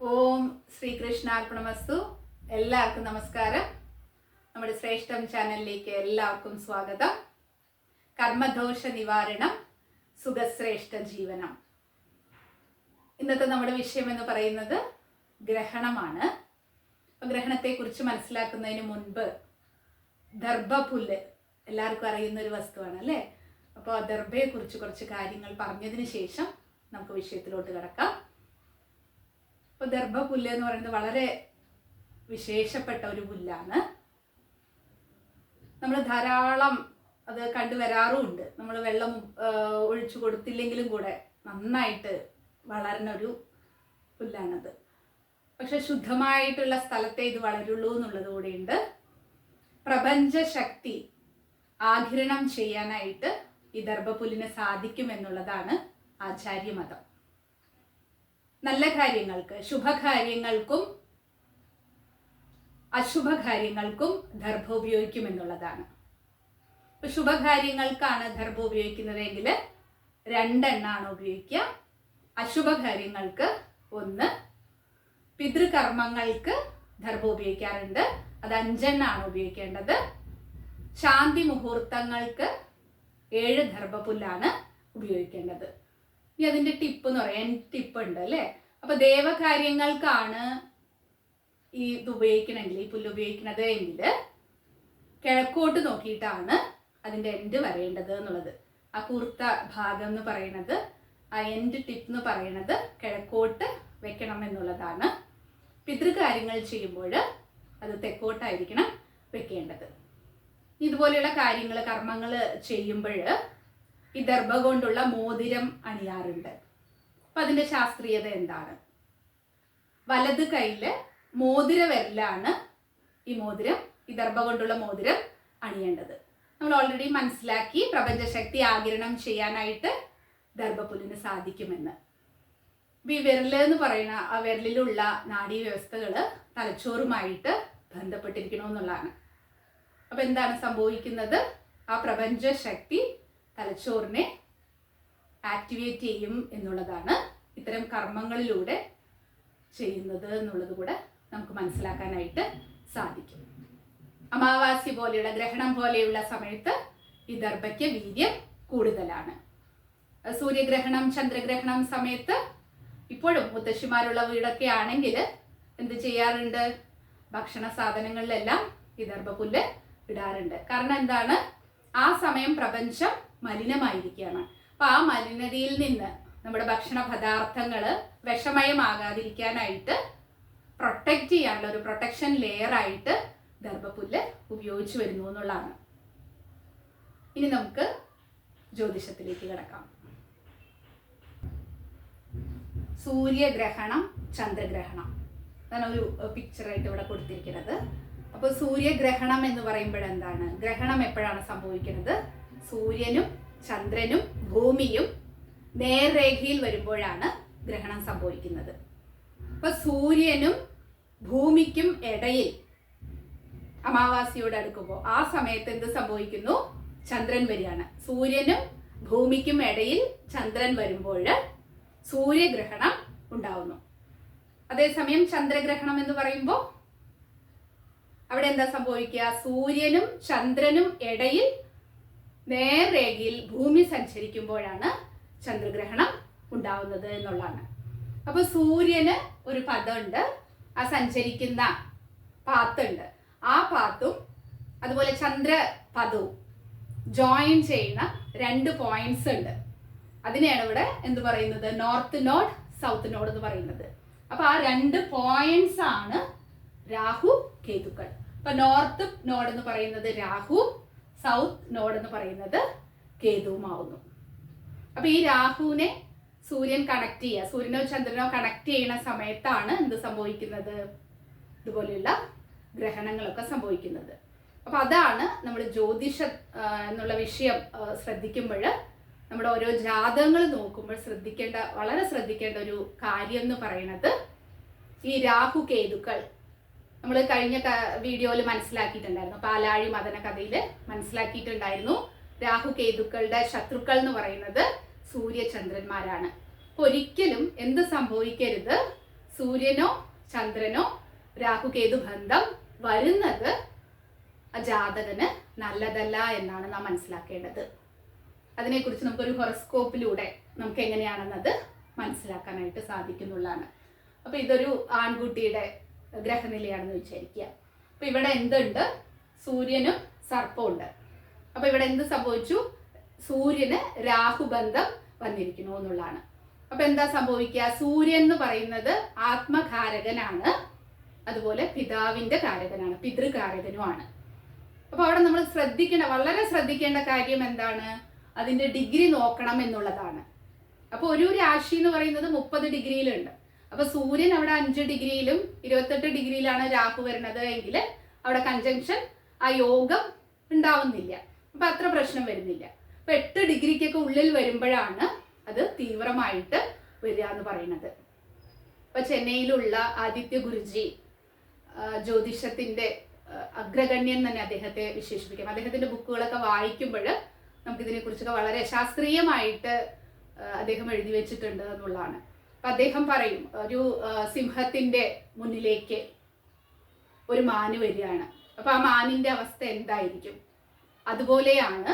ഓം ശ്രീകൃഷ്ണാർപ്പണമസ്തു. എല്ലാവർക്കും നമസ്കാരം. നമ്മുടെ ശ്രേഷ്ഠം ചാനലിലേക്ക് എല്ലാവർക്കും സ്വാഗതം. കർമ്മദോഷ നിവാരണം, സുഖശ്രേഷ്ഠ ജീവനം. ഇന്നത്തെ നമ്മുടെ വിഷയം എന്ന് പറയുന്നത് ഗ്രഹണമാണ്. അപ്പം ഗ്രഹണത്തെക്കുറിച്ച് മനസ്സിലാക്കുന്നതിന് മുൻപ് ദർഭപുല്ല് എല്ലാവർക്കും അറിയുന്ന ഒരു വസ്തുവാണ് അല്ലേ. അപ്പോൾ ദർഭയെക്കുറിച്ച് കുറച്ച് കാര്യങ്ങൾ പറഞ്ഞതിന് ശേഷം നമുക്ക് വിഷയത്തിലോട്ട് കിടക്കാം. അപ്പോൾ ദർഭപുല്ല് എന്ന് പറയുന്നത് വളരെ വിശേഷപ്പെട്ട ഒരു പുല്ലാണ്. നമ്മൾ ധാരാളം അത് കണ്ടുവരാറുമുണ്ട്. നമ്മൾ വെള്ളം ഒഴിച്ചു കൊടുത്തില്ലെങ്കിലും കൂടെ നന്നായിട്ട് വളരുന്ന ഒരു പുല്ലാണത്. പക്ഷെ ശുദ്ധമായിട്ടുള്ള സ്ഥലത്തെ ഇത് വളരുള്ളൂ എന്നുള്ളത് കൂടെയുണ്ട്. പ്രപഞ്ച ശക്തി ആഗിരണം ചെയ്യാനായിട്ട് ഈ ദർഭപുല്ലിന് സാധിക്കുമെന്നുള്ളതാണ് ആചാര്യമതം. നല്ല കാര്യങ്ങൾക്ക്, ശുഭകാര്യങ്ങൾക്കും അശുഭകാര്യങ്ങൾക്കും ദർഭ ഉപയോഗിക്കുമെന്നുള്ളതാണ്. ഇപ്പൊ ശുഭകാര്യങ്ങൾക്കാണ് ദർഭ ഉപയോഗിക്കുന്നതെങ്കിൽ 2 എണ്ണമാണ് ഉപയോഗിക്കുക. അശുഭകാര്യങ്ങൾക്ക് 1. പിതൃകർമ്മങ്ങൾക്ക് ദർഭ ഉപയോഗിക്കാറുണ്ട്, അത് 5 എണ്ണമാണ് ഉപയോഗിക്കേണ്ടത്. ശാന്തി മുഹൂർത്തങ്ങൾക്ക് 7 ദർഭപുല്ലാണ് ഉപയോഗിക്കേണ്ടത്. ഇനി അതിൻ്റെ ടിപ്പ് എന്ന് പറയാം, ടിപ്പ് ഉണ്ട് അല്ലേ. അപ്പൊ ദേവകാര്യങ്ങൾക്കാണ് ഈ ഇത് ഉപയോഗിക്കണമെങ്കിൽ, ഈ പുല്ല് ഉപയോഗിക്കുന്നത് എങ്കിൽ കിഴക്കോട്ട് നോക്കിയിട്ടാണ് അതിൻ്റെ എൻഡ് വരേണ്ടത് എന്നുള്ളത്. ആ കൂർത്ത ഭാഗം എന്ന് പറയുന്നത്, ആ എൻഡ് ടിപ്പ് എന്ന് പറയുന്നത് കിഴക്കോട്ട് വെക്കണം എന്നുള്ളതാണ്. പിതൃകാര്യങ്ങൾ ചെയ്യുമ്പോൾ അത് തെക്കോട്ടായിരിക്കണം വെക്കേണ്ടത്. ഇതുപോലെയുള്ള കാര്യങ്ങൾ, കർമ്മങ്ങൾ ചെയ്യുമ്പോൾ ഈ ദർഭ കൊണ്ടുള്ള മോതിരം അണിയാറുണ്ട്. അപ്പം അതിൻ്റെ ശാസ്ത്രീയത എന്താണ്? വലത് കൈയില് മോതിര വിരലാണ് ഈ ദർഭ കൊണ്ടുള്ള മോതിരം അണിയേണ്ടത്. നമ്മൾ ഓൾറെഡി മനസ്സിലാക്കി പ്രപഞ്ചശക്തി ആഗിരണം ചെയ്യാനായിട്ട് ദർഭപുല്ലിന് സാധിക്കുമെന്ന്. ഈ വിരല് എന്ന് പറയുന്ന ആ വിരലിലുള്ള നാഡീവ്യവസ്ഥകൾ തലച്ചോറുമായിട്ട് ബന്ധപ്പെട്ടിരിക്കണമെന്നുള്ളതാണ്. അപ്പം എന്താണ് സംഭവിക്കുന്നത്? ആ പ്രപഞ്ചശക്തി തലച്ചോറിനെ ആക്ടിവേറ്റ് ചെയ്യും എന്നുള്ളതാണ് ഇത്തരം കർമ്മങ്ങളിലൂടെ ചെയ്യുന്നത് എന്നുള്ളത് കൂടെ നമുക്ക് മനസ്സിലാക്കാനായിട്ട് സാധിക്കും. അമാവാസി പോലെയുള്ള, ഗ്രഹണം പോലെയുള്ള സമയത്ത് ഈ ദർഭയ്ക്ക് വീര്യം കൂടുതലാണ്. സൂര്യഗ്രഹണം, ചന്ദ്രഗ്രഹണം സമയത്ത് ഇപ്പോഴും മുത്തശ്ശിമാരുള്ള വീടൊക്കെ ആണെങ്കിൽ എന്ത് ചെയ്യാറുണ്ട്? ഭക്ഷണ സാധനങ്ങളിലെല്ലാം ഈ ദർഭപുല്ല് ഇടാറുണ്ട്. കാരണം എന്താണ്? ആ സമയം പ്രപഞ്ചം മലിനമായിരിക്കുകയാണ്. അപ്പൊ ആ മലിനതയിൽ നിന്ന് നമ്മുടെ ഭക്ഷണ പദാർത്ഥങ്ങൾ വിഷമയമാകാതിരിക്കാനായിട്ട് പ്രൊട്ടക്റ്റ് ചെയ്യാനുള്ള ഒരു പ്രൊട്ടക്ഷൻ ലെയർ ആയിട്ട് ദർഭപുല്ല് ഉപയോഗിച്ചു വരുന്നു എന്നുള്ളതാണ്. ഇനി നമുക്ക് ജ്യോതിഷത്തിലേക്ക് കിടക്കാം. സൂര്യഗ്രഹണം, ചന്ദ്രഗ്രഹണം, അതാണ് ഒരു പിക്ചറായിട്ട് ഇവിടെ കൊടുത്തിരിക്കുന്നത്. അപ്പോൾ സൂര്യഗ്രഹണം എന്ന് പറയുമ്പോഴെന്താണ്? ഗ്രഹണം എപ്പോഴാണ് സംഭവിക്കുന്നത്? സൂര്യനും ചന്ദ്രനും ഭൂമിയും നേർരേഖയിൽ വരുമ്പോഴാണ് ഗ്രഹണം സംഭവിക്കുന്നത്. അപ്പൊ സൂര്യനും ഭൂമിക്കും ഇടയിൽ അമാവാസിയോട് അടുക്കുമ്പോൾ ആ സമയത്ത് എന്ത് സംഭവിക്കുന്നു? ചന്ദ്രൻ വരികയാണ്. സൂര്യനും ഭൂമിക്കും ഇടയിൽ ചന്ദ്രൻ വരുമ്പോൾ സൂര്യഗ്രഹണം ഉണ്ടാവുന്നു. അതേസമയം ചന്ദ്രഗ്രഹണം എന്ന് പറയുമ്പോൾ അവിടെ എന്താ സംഭവിക്കുക? സൂര്യനും ചന്ദ്രനും ഇടയിൽ നേർരേഖയിൽ ഭൂമി സഞ്ചരിക്കുമ്പോഴാണ് ചന്ദ്രഗ്രഹണം ഉണ്ടാവുന്നത് എന്നുള്ളതാണ്. അപ്പൊ സൂര്യന് ഒരു പദമുണ്ട്, ആ സഞ്ചരിക്കുന്ന പാത്തുണ്ട്. ആ പാത്തും അതുപോലെ ചന്ദ്രപദവും ജോയിൻ ചെയ്യുന്ന 2 പോയിന്റ്സ് ഉണ്ട്. അതിനെയാണ് ഇവിടെ എന്ത് പറയുന്നത്? നോർത്ത് നോഡ്, സൗത്ത് നോഡ് എന്ന് പറയുന്നത്. അപ്പൊ ആ 2 പോയിന്റ്സ് ആണ് രാഹു കേതുക്കൾ. അപ്പൊ നോർത്ത് നോഡ് എന്ന് പറയുന്നത് രാഹു, സൗത്ത് നോഡ് എന്ന് പറയുന്നത് കേതുവുമാവുന്നു. അപ്പൊ ഈ രാഹുവിനെ സൂര്യൻ കണക്ട് ചെയ്യുക, സൂര്യനോ ചന്ദ്രനോ കണക്ട് ചെയ്യുന്ന സമയത്താണ് എന്ത് സംഭവിക്കുന്നത്? ഇതുപോലെയുള്ള ഗ്രഹണങ്ങളൊക്കെ സംഭവിക്കുന്നത്. അപ്പൊ അതാണ് നമ്മൾ ജ്യോതിഷം എന്നുള്ള വിഷയം ശ്രദ്ധിക്കുമ്പോൾ, നമ്മുടെ ഓരോ ജാതകങ്ങൾ നോക്കുമ്പോൾ വളരെ ശ്രദ്ധിക്കേണ്ട ഒരു കാര്യം എന്ന് പറയുന്നത്, ഈ രാഹു കേതുക്കൾ നമ്മൾ കഴിഞ്ഞ വീഡിയോയിൽ മനസ്സിലാക്കിയിട്ടുണ്ടായിരുന്നു. പാലാഴി മദന കഥയിൽ മനസ്സിലാക്കിയിട്ടുണ്ടായിരുന്നു. രാഹു കേതുക്കളുടെ ശത്രുക്കൾ എന്ന് പറയുന്നത് സൂര്യചന്ദ്രന്മാരാണ്. ഒരിക്കലും എന്ത് സംഭവിക്കരുത്? സൂര്യനോ ചന്ദ്രനോ രാഹുകേതു ബന്ധം വരുന്നത് ജാതകന് നല്ലതല്ല എന്നാണ് നാം മനസ്സിലാക്കേണ്ടത്. അതിനെക്കുറിച്ച് നമുക്കൊരു ഹൊറോസ്കോപ്പിലൂടെ നമുക്ക് എങ്ങനെയാണെന്നത് മനസ്സിലാക്കാനായിട്ട് സാധിക്കുന്നുള്ളതാണ്. അപ്പോൾ ഇതൊരു ആൺകുട്ടിയുടെ ഗ്രഹനിലയാണെന്ന് വിചാരിക്കുക. അപ്പോൾ ഇവിടെ എന്തുണ്ട്? സൂര്യനും സർപ്പമുണ്ട്. അപ്പോൾ ഇവിടെ എന്ത് സംഭവിച്ചു? സൂര്യന് രാഹുബന്ധം വന്നിരിക്കുന്നു എന്നുള്ളതാണ്. അപ്പൊ എന്താ സംഭവിക്കുക? സൂര്യൻ എന്ന് പറയുന്നത് ആത്മകാരകനാണ്, അതുപോലെ പിതാവിന്റെ കാരകനാണ്, പിതൃകാരകനുമാണ്. അപ്പൊ അവിടെ നമ്മൾ വളരെ ശ്രദ്ധിക്കേണ്ട കാര്യം എന്താണ്? അതിന്റെ ഡിഗ്രി നോക്കണം എന്നുള്ളതാണ്. അപ്പൊ ഒരു രാശി എന്ന് പറയുന്നത് 30 ഡിഗ്രിയിലുണ്ട്. അപ്പൊ സൂര്യൻ അവിടെ 5 ഡിഗ്രിയിലും 28 ഡിഗ്രിയിലാണ് രാഹു വരുന്നത് എങ്കിൽ അവിടെ കൺജങ്ഷൻ, ആ യോഗം ഉണ്ടാവുന്നില്ല. അപ്പൊ അത്ര പ്രശ്നം വരുന്നില്ല. അപ്പൊ 8 ഡിഗ്രിക്കൊക്കെ ഉള്ളിൽ വരുമ്പോഴാണ് അത് തീവ്രമായിട്ട് വരിക എന്ന് പറയുന്നത്. ഇപ്പൊ ചെന്നൈയിലുള്ള ആദിത്യ ഗുരുജി, ജ്യോതിഷത്തിന്റെ അഗ്രഗണ്യൻ തന്നെ അദ്ദേഹത്തെ വിശേഷിപ്പിക്കാം. അദ്ദേഹത്തിന്റെ ബുക്കുകളൊക്കെ വായിക്കുമ്പോൾ നമുക്കിതിനെ കുറിച്ചൊക്കെ വളരെ ശാസ്ത്രീയമായിട്ട് അദ്ദേഹം എഴുതി വെച്ചിട്ടുണ്ട് എന്നുള്ളതാണ്. അപ്പൊ അദ്ദേഹം പറയും, ഒരു സിംഹത്തിന്റെ മുന്നിലേക്ക് ഒരു മാന് വരികയാണ്. അപ്പൊ ആ മാനിന്റെ അവസ്ഥ എന്തായിരിക്കും? അതുപോലെയാണ്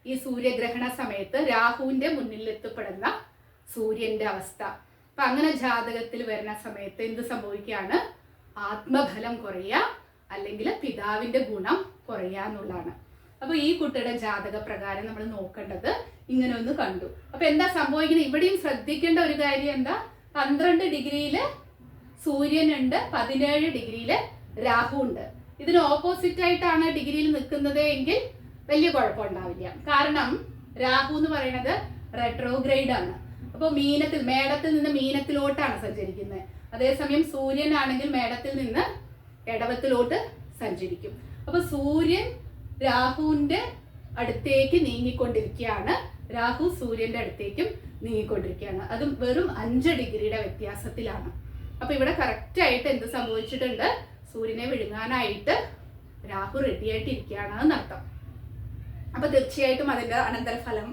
ഈ സൂര്യഗ്രഹണ സമയത്ത് രാഹുവിന്റെ മുന്നിൽ എത്തപ്പെടുന്ന സൂര്യന്റെ അവസ്ഥ. അപ്പൊ അങ്ങനെ ജാതകത്തിൽ വരുന്ന സമയത്ത് എന്ത് സംഭവിക്കുകയാണ്? ആത്മബലം കുറയുക, അല്ലെങ്കിൽ പിതാവിന്റെ ഗുണം കുറയുക എന്നുള്ളതാണ്. അപ്പൊ ഈ കുട്ടിയുടെ ജാതക പ്രകാരം നമ്മൾ നോക്കേണ്ടത് ഇങ്ങനെ ഒന്ന് കണ്ടു. അപ്പൊ എന്താ സംഭവിക്കുന്നത്? ഇവിടെയും ശ്രദ്ധിക്കേണ്ട ഒരു കാര്യം എന്താ? 12 ഡിഗ്രിയില് സൂര്യനുണ്ട്, 17 ഡിഗ്രിയില് രാഹു ഉണ്ട്. ഇതിന് ഓപ്പോസിറ്റ് ആയിട്ടാണ് ഡിഗ്രിയിൽ നിൽക്കുന്നത് എങ്കിൽ വലിയ കുഴപ്പമുണ്ടാവില്ല. കാരണം രാഹു എന്ന് പറയുന്നത് റെട്രോഗ്രേഡ് ആണ്. അപ്പോൾ മേടത്തിൽ നിന്ന് മീനത്തിലോട്ടാണ് സഞ്ചരിക്കുന്നത്. അതേസമയം സൂര്യനാണെങ്കിൽ മേടത്തിൽ നിന്ന് ഇടവത്തിലോട്ട് സഞ്ചരിക്കും. അപ്പൊ സൂര്യൻ രാഹുവിന്റെ അടുത്തേക്ക് നീങ്ങിക്കൊണ്ടിരിക്കുകയാണ്, രാഹു സൂര്യന്റെ അടുത്തേക്കും നീങ്ങിക്കൊണ്ടിരിക്കുകയാണ്. അതും വെറും 5 ഡിഗ്രിയുടെ വ്യത്യാസത്തിലാണ്. അപ്പൊ ഇവിടെ കറക്റ്റ് ആയിട്ട് എന്ത് സംഭവിച്ചിട്ടുണ്ട്? സൂര്യനെ വിഴുങ്ങാനായിട്ട് രാഹു റെഡി ആയിട്ട് ഇരിക്കുകയാണ് എന്നർത്ഥം. അപ്പൊ തീർച്ചയായിട്ടും അതിന്റെ അനന്തരഫലം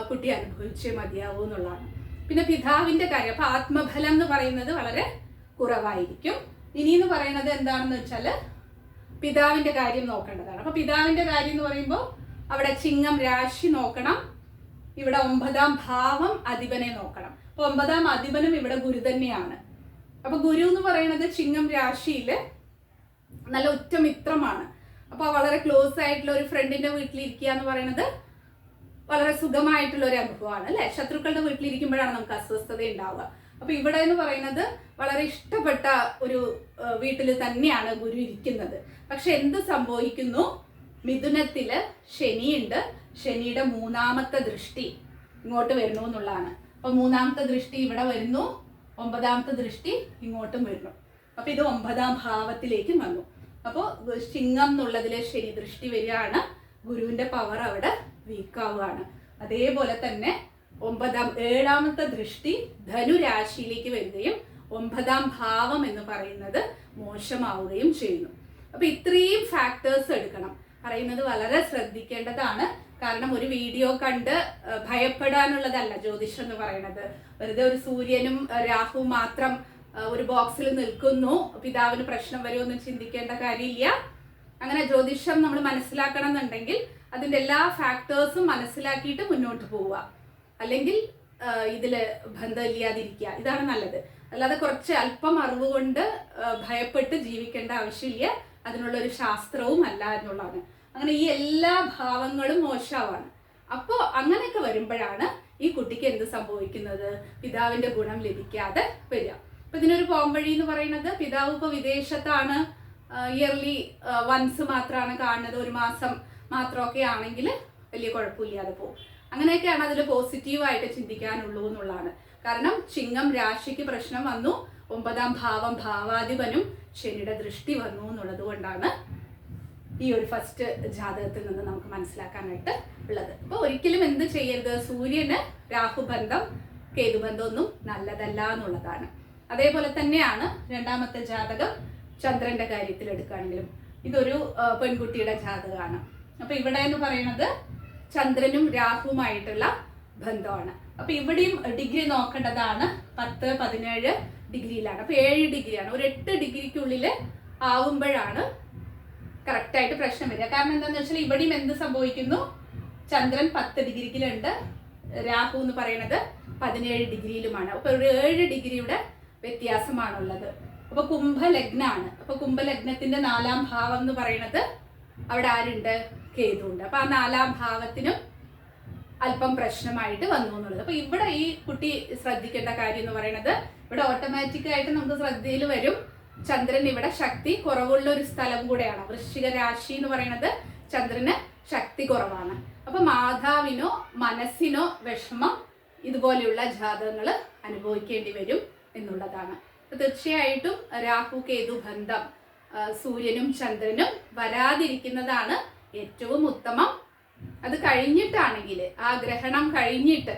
കുട്ടി അനുഭവിച്ചേ മതിയാവൂ എന്നുള്ളതാണ്. പിന്നെ പിതാവിന്റെ കാര്യം, അപ്പൊ ആത്മഫലം എന്ന് പറയുന്നത് വളരെ കുറവായിരിക്കും. ഇനി എന്ന് പറയുന്നത് എന്താണെന്ന് വെച്ചാല് പിതാവിന്റെ കാര്യം നോക്കേണ്ടതാണ്. അപ്പൊ പിതാവിന്റെ കാര്യം എന്ന് പറയുമ്പോൾ അവിടെ ചിങ്ങം രാശി നോക്കണം, ഇവിടെ 9ാം ഭാവം അധിപനെ നോക്കണം. അപ്പൊ 9ാം അധിപനും ഇവിടെ ഗുരു തന്നെയാണ്. അപ്പൊ ഗുരു എന്ന് പറയുന്നത് ചിങ്ങം രാശിയില് നല്ല ഉറ്റമിത്രമാണ്. അപ്പൊ വളരെ ക്ലോസ് ആയിട്ടുള്ള ഒരു ഫ്രണ്ടിന്റെ വീട്ടിലിരിക്കുക എന്ന് പറയുന്നത് വളരെ സുഖമായിട്ടുള്ള ഒരു അനുഭവമാണ് അല്ലെ. ശത്രുക്കളുടെ വീട്ടിലിരിക്കുമ്പോഴാണ് നമുക്ക് അസ്വസ്ഥത ഉണ്ടാവുക. അപ്പൊ ഇവിടെ എന്ന് പറയുന്നത് വളരെ ഇഷ്ടപ്പെട്ട ഒരു വീട്ടിൽ തന്നെയാണ് ഗുരു ഇരിക്കുന്നത്. പക്ഷെ എന്ത് സംഭവിക്കുന്നു? മിഥുനത്തില് ശനിയുണ്ട്, ശനിയുടെ 3ാമത്തെ ദൃഷ്ടി ഇങ്ങോട്ട് വരുന്നു എന്നുള്ളതാണ്. അപ്പൊ 3ാമത്തെ ദൃഷ്ടി ഇവിടെ വരുന്നു, 9ാമത്തെ ദൃഷ്ടി ഇങ്ങോട്ടും വരുന്നു. അപ്പൊ ഇത് 9ാം ഭാവത്തിലേക്ക് വന്നു. അപ്പോൾ ചിങ്ങം എന്നുള്ളതിലെ ശനി ദൃഷ്ടി വരികയാണ്, ഗുരുവിന്റെ പവർ അവിടെ വീക്കാവുകയാണ്. അതേപോലെ തന്നെ 7ാമത്തെ ദൃഷ്ടി ധനുരാശിയിലേക്ക് വരികയും 9ാം ഭാവം എന്ന് പറയുന്നത് മോശമാവുകയും ചെയ്യുന്നു. അപ്പൊ ഇത്രയും ഫാക്ടേഴ്സ് എടുക്കണം, പറയുന്നത് വളരെ ശ്രദ്ധിക്കേണ്ടതാണ്. കാരണം ഒരു വീഡിയോ കണ്ട് ഭയപ്പെടാനുള്ളതല്ല ജ്യോതിഷം എന്ന് പറയുന്നത്. വെറുതെ ഒരു സൂര്യനും രാഹു മാത്രം ഒരു ബോക്സിൽ നിൽക്കുന്നു, പിതാവിന് പ്രശ്നം വരുമെന്ന് ചിന്തിക്കേണ്ട കാര്യമില്ല. അങ്ങനെ ജ്യോതിഷം നമ്മൾ മനസ്സിലാക്കണം എന്നുണ്ടെങ്കിൽ അതിൻ്റെ എല്ലാ ഫാക്ടേഴ്സും മനസ്സിലാക്കിയിട്ട് മുന്നോട്ട് പോവുക, അല്ലെങ്കിൽ ഇതില് ബന്ധമില്ലാതിരിക്കുക, ഇതാണ് നല്ലത്. അല്ലാതെ കുറച്ച് അല്പം അറിവ് കൊണ്ട് ഭയപ്പെട്ട് ജീവിക്കേണ്ട ആവശ്യമില്ല. അതിനുള്ളൊരു ശാസ്ത്രവും അല്ല എന്നുള്ളതാണ്. അങ്ങനെ ഈ എല്ലാ ഭാവങ്ങളും മോശമാണ്. അപ്പോൾ അങ്ങനെയൊക്കെ വരുമ്പോഴാണ് ഈ കുട്ടിക്ക് എന്ത് സംഭവിക്കുന്നത്? പിതാവിന്റെ ഗുണം ലഭിക്കാതെ വരിക. അപ്പൊ ഇതിനൊരു പോംവഴി എന്ന് പറയുന്നത്, പിതാവ് ഇപ്പോൾ വിദേശത്താണ്, ഇയർലി വൺസ് മാത്രമാണ് കാണുന്നത്, ഒരു മാസം മാത്രമൊക്കെ ആണെങ്കിൽ വലിയ കുഴപ്പമില്ലാതെ പോകും. അങ്ങനെയൊക്കെയാണ് അതിൽ പോസിറ്റീവായിട്ട് ചിന്തിക്കാനുള്ളൂ എന്നുള്ളതാണ്. കാരണം ചിങ്ങം രാശിക്ക് പ്രശ്നം വന്നു, 9ാം ഭാവം ഭാവാധിപനും ശനിയുടെ ദൃഷ്ടി വന്നു എന്നുള്ളത് കൊണ്ടാണ് ഈ ഒരു ഫസ്റ്റ് ജാതകത്തിൽ നിന്ന് നമുക്ക് മനസ്സിലാക്കാനായിട്ട് ഉള്ളത്. അപ്പോൾ ഒരിക്കലും എന്ത് ചെയ്യരുത്? സൂര്യന് രാഹുബന്ധം കേതുബന്ധം ഒന്നും നല്ലതല്ല എന്നുള്ളതാണ്. അതേപോലെ തന്നെയാണ് 2ാമത്തെ ജാതകം ചന്ദ്രന്റെ കാര്യത്തിൽ എടുക്കുകയാണെങ്കിലും ഇതൊരു പെൺകുട്ടിയുടെ ജാതകമാണ്. അപ്പൊ ഇവിടെ എന്ന് പറയുന്നത് ചന്ദ്രനും രാഹുവുമായിട്ടുള്ള ബന്ധമാണ്. അപ്പൊ ഇവിടെയും ഡിഗ്രി നോക്കേണ്ടതാണ്. 10, 17, ഡിഗ്രിയിലാണ്. അപ്പോൾ 7 ഡിഗ്രിയാണ്. ഒരു 8 ഡിഗ്രിക്കുള്ളിൽ ആവുമ്പോഴാണ് കറക്റ്റായിട്ട് പ്രശ്നം വരിക. കാരണം എന്താണെന്ന് വെച്ചാൽ ഇവിടെയും എന്ത് സംഭവിക്കുന്നു, ചന്ദ്രൻ 10 ഡിഗ്രിയിലുണ്ട്, രാഹു എന്ന് പറയുന്നത് 17 ഡിഗ്രിയിലുമാണ്. അപ്പോൾ ഒരു 7 ഡിഗ്രിയുടെ വ്യത്യാസമാണുള്ളത്. അപ്പോൾ കുംഭലഗ്നാണ്. അപ്പോൾ കുംഭലഗ്നത്തിന്റെ 4-ാം ഭാവം എന്ന് പറയുന്നത് അവിടെ ആരുണ്ട്, കേതു ഉണ്ട്. അപ്പോൾ ആ 4-ാം ഭാവത്തിനും അല്പം പ്രശ്നമായിട്ട് വന്നു എന്നുള്ളത്. അപ്പോൾ ഇവിടെ ഈ കുട്ടി ശ്രദ്ധിക്കേണ്ട കാര്യം എന്ന് പറയുന്നത്, ഇവിടെ ഓട്ടോമാറ്റിക്കായിട്ട് നമുക്ക് ശ്രദ്ധയിൽ വരും, ചന്ദ്രൻ ഇവിടെ ശക്തി കുറവുള്ള ഒരു സ്ഥലം കൂടെയാണ്. വൃശ്ചിക രാശി എന്ന് പറയുന്നത് ചന്ദ്രന് ശക്തി കുറവാണ്. അപ്പൊ മാതാവിനോ മനസ്സിനോ വിഷമം ഇതുപോലെയുള്ള ജാതകങ്ങൾ അനുഭവിക്കേണ്ടി വരും എന്നുള്ളതാണ്. തീർച്ചയായിട്ടും രാഹു കേതു ബന്ധം സൂര്യനും ചന്ദ്രനും വരാതിരിക്കുന്നതാണ് ഏറ്റവും ഉത്തമം. അത് കഴിഞ്ഞിട്ടാണെങ്കിൽ, ആ ഗ്രഹണം കഴിഞ്ഞിട്ട്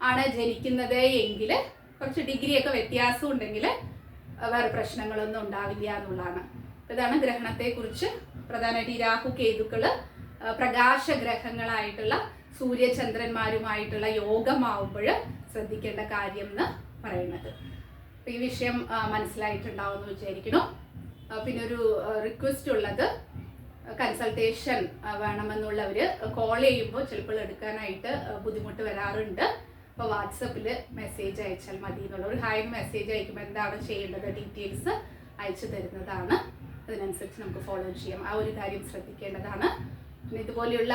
ആണ് ജനിക്കുന്നത് എങ്കിൽ കുറച്ച് ഡിഗ്രിയൊക്കെ വ്യത്യാസം ഉണ്ടെങ്കിൽ വേറെ പ്രശ്നങ്ങളൊന്നും ഉണ്ടാവില്ല എന്നുള്ളതാണ്. ഇതാണ് ഗ്രഹണത്തെക്കുറിച്ച് പ്രധാനമായിട്ട്. ഈ രാഹു കേതുക്കള് പ്രകാശഗ്രഹങ്ങളായിട്ടുള്ള സൂര്യചന്ദ്രന്മാരുമായിട്ടുള്ള യോഗമാവുമ്പോൾ ശ്രദ്ധിക്കേണ്ട കാര്യം എന്ന് പറയുന്നത്. ഈ വിഷയം മനസ്സിലായിട്ടുണ്ടാവും എന്ന് വിചാരിക്കുന്നു. പിന്നെ ഒരു റിക്വസ്റ്റ് ഉള്ളത്, കൺസൾട്ടേഷൻ വേണമെന്നുള്ളവർ കോൾ ചെയ്യുമ്പോൾ ചിലപ്പോൾ എടുക്കാനായിട്ട് ബുദ്ധിമുട്ട് വരാറുണ്ട്. അപ്പോൾ വാട്സപ്പിൽ മെസ്സേജ് അയച്ചാൽ മതി എന്നുള്ള, ഒരു ഹായ് മെസ്സേജ് അയക്കുമ്പോൾ എന്താണ് ചെയ്യേണ്ടത് ഡീറ്റെയിൽസ് അയച്ചു തരുന്നതാണ്. അതിനനുസരിച്ച് നമുക്ക് ഫോളോ ചെയ്യാം. ആ ഒരു കാര്യം ശ്രദ്ധിക്കേണ്ടതാണ്. പിന്നെ ഇതുപോലെയുള്ള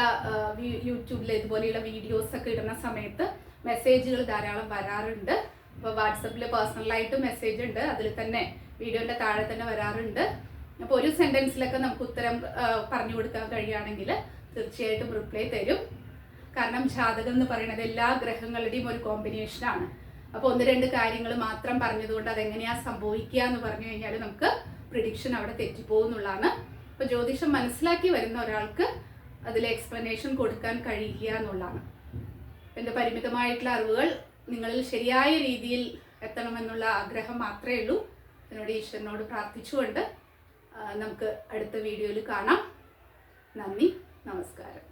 യൂട്യൂബിൽ ഇതുപോലെയുള്ള വീഡിയോസൊക്കെ ഇടുന്ന സമയത്ത് മെസ്സേജുകൾ ധാരാളം വരാറുണ്ട്. അപ്പോൾ വാട്സപ്പിൽ പേഴ്സണലായിട്ട് മെസ്സേജ് ഉണ്ട്, അതിൽ തന്നെ വീഡിയോൻ്റെ താഴെ തന്നെ വരാറുണ്ട്. അപ്പോൾ ഒരു സെൻറ്റൻസിലൊക്കെ നമുക്ക് ഉത്തരം പറഞ്ഞു കൊടുക്കാൻ കഴിയുകയാണെങ്കിൽ തീർച്ചയായിട്ടും റിപ്ലൈ തരും. കാരണം ജാതകം എന്ന് പറയുന്നത് എല്ലാ ഗ്രഹങ്ങളുടെയും ഒരു കോമ്പിനേഷനാണ്. അപ്പോൾ 1-2 കാര്യങ്ങൾ മാത്രം പറഞ്ഞതുകൊണ്ട് അതെങ്ങനെയാണ് സംഭവിക്കുക എന്ന് പറഞ്ഞു കഴിഞ്ഞാൽ നമുക്ക് പ്രിഡിക്ഷൻ അവിടെ തെറ്റിപ്പോകുന്നുള്ളതാണ്. അപ്പോൾ ജ്യോതിഷം മനസ്സിലാക്കി വരുന്ന ഒരാൾക്ക് അതിൽ എക്സ്പ്ലനേഷൻ കൊടുക്കാൻ കഴിയില്ല എന്നുള്ളതാണ്. എൻ്റെ പരിമിതമായിട്ടുള്ള അറിവുകൾ നിങ്ങളിൽ ശരിയായ രീതിയിൽ എത്തണമെന്നുള്ള ആഗ്രഹം മാത്രമേ ഉള്ളൂ. അതിനോട് ഈശ്വരനോട് പ്രാർത്ഥിച്ചുകൊണ്ട് നമുക്ക് അടുത്ത വീഡിയോയിൽ കാണാം. നന്ദി, നമസ്കാരം.